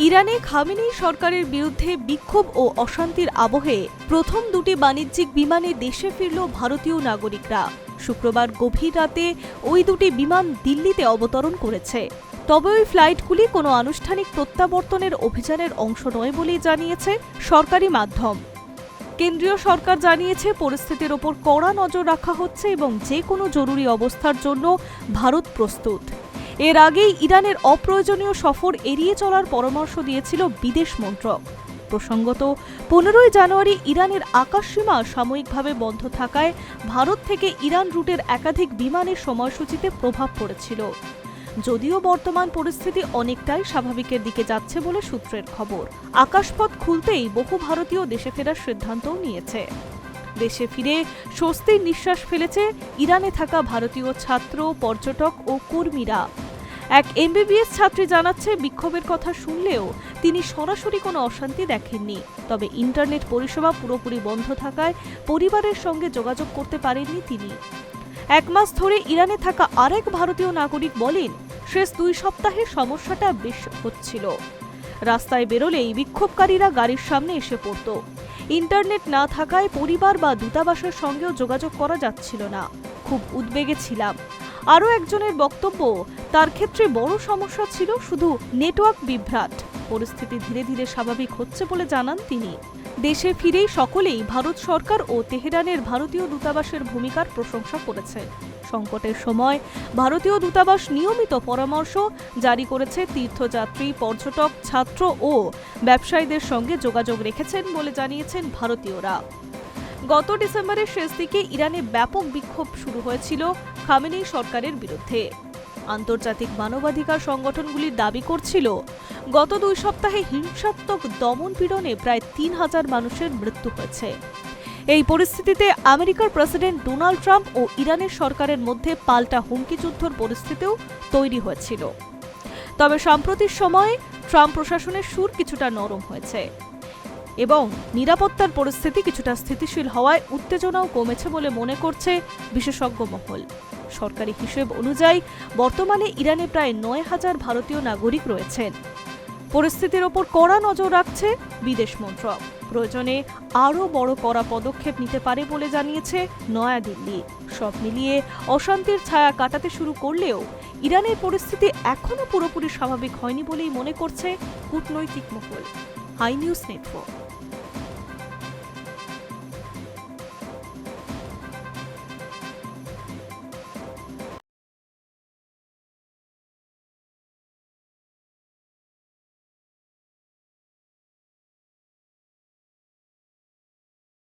ইরানে খামেনি সরকারের বিরুদ্ধে বিক্ষোভ ও অশান্তির আবহে প্রথম দুটি বাণিজ্যিক বিমানে দেশে ফিরল ভারতীয় নাগরিকরা। শুক্রবার গভীর রাতে ওই দুটি বিমান দিল্লিতে অবতরণ করেছে। তবে ওই ফ্লাইটগুলি কোনো আনুষ্ঠানিক প্রত্যাবর্তনের অভিযানের অংশ নয় বলেই জানিয়েছে সরকারি মাধ্যম। কেন্দ্রীয় সরকার জানিয়েছে, পরিস্থিতির ওপর কড়া নজর রাখা হচ্ছে এবং যে কোনো জরুরি অবস্থার জন্য ভারত প্রস্তুত। এর আগেই ইরানের অপ্রয়োজনীয় সফর এড়িয়ে চলার পরামর্শ দিয়েছিল বিদেশ মন্ত্রক। প্রসঙ্গত, 15 জানুয়ারি ইরানের আকাশসীমা সাময়িকভাবে বন্ধ থাকায় ভারত থেকে ইরান রুটের একাধিক বিমানের সময়সূচিতে প্রভাব পড়েছিল। যদিও বর্তমান পরিস্থিতি অনেকটাই স্বাভাবিকের দিকে যাচ্ছে বলে সূত্রের খবর। আকাশপথ খুলতেই বহু ভারতীয় দেশে ফেরার সিদ্ধান্তও নিয়েছে। দেশে ফিরে স্বস্তির নিঃশ্বাস ফেলেছে ইরানে থাকা ভারতীয় ছাত্র, পর্যটক ও কর্মীরা। এক এমবিবিএস ছাত্রী জানাচ্ছে, বিক্ষোভের কথা শুনলেও তিনি সরাসরি কোনো অশান্তি দেখেননি। তবে ইন্টারনেট পরিষেবা পুরোপুরি বন্ধ থাকায় পরিবারের সঙ্গে যোগাযোগ করতে পারেননি তিনি। 1 মাস ধরে ইরানে থাকা আরেক ভারতীয় নাগরিক বলেন, শেষ 2 সপ্তাহে সমস্যাটা বেশ হচ্ছিল। রাস্তায় বেরোলেই বিক্ষোভকারীরা গাড়ির সামনে এসে পড়ত। ইন্টারনেট না থাকায় পরিবার বা দূতাবাসের সঙ্গেও যোগাযোগ করা যাচ্ছিল না। খুব উদ্বেগে ছিলাম। আরও একজনের বক্তব্য, তার ক্ষেত্রে বড় সমস্যা ছিল শুধু নেটওয়ার্ক বিভ্রাট। পরিস্থিতি ধীরে ধীরে স্বাভাবিক হচ্ছে বলে জানান তিনি। দেশে ফিরেই সকলেই ভারত সরকার ও তেহরানের ভারতীয় দূতাবাসের ভূমিকার প্রশংসা করেছে। সংকটের সময় ভারতীয় দূতাবাস নিয়মিত পরামর্শ জারি করেছে। তীর্থযাত্রী, পর্যটক, ছাত্র ও ব্যবসায়ীদের সঙ্গে যোগাযোগ রেখেছেন বলে জানিয়েছেন ভারতীয়রা। গত ডিসেম্বরের শেষ দিকে ইরানে ব্যাপক বিক্ষোভ শুরু হয়েছিল খামেনি সরকারের বিরুদ্ধে। আন্তর্জাতিক মানবাধিকার সংগঠনগুলি দাবি করছিল, গত 2 সপ্তাহে হিংসাত্মক দমন-পীড়নে প্রায় 3000 মানুষের মৃত্যু হয়েছে। এই পরিস্থিতিতে আমেরিকার প্রেসিডেন্ট ডোনাল্ড ট্রাম্প ও ইরানের সরকারের মধ্যে পাল্টা হুমকি যুদ্ধের পরিস্থিতিও তৈরি হয়েছিল। তবে সাম্প্রতিক সময়ে ট্রাম্প প্রশাসনের সুর কিছুটা নরম হয়েছে এবং নিরাপত্তার পরিস্থিতি কিছুটা স্থিতিশীল হওয়ায় উত্তেজনাও কমেছে বলে মনে করছে বিশেষজ্ঞ মহল। সরকারি হিসেব অনুযায়ী বর্তমানে ইরানে প্রায় 9000 ভারতীয় নাগরিক রয়েছেন। পরিস্থিতির ওপর কড়া নজর রাখছে বিদেশ মন্ত্রক। প্রয়োজনে আরও বড় কড়া পদক্ষেপ নিতে পারে বলে জানিয়েছে নয়াদিল্লি। সব মিলিয়ে অশান্তির ছায়া কাটাতে শুরু করলেও ইরানের পরিস্থিতি এখনও পুরোপুরি স্বাভাবিক হয়নি বলেই মনে করছে কূটনৈতিক মহল। High News network.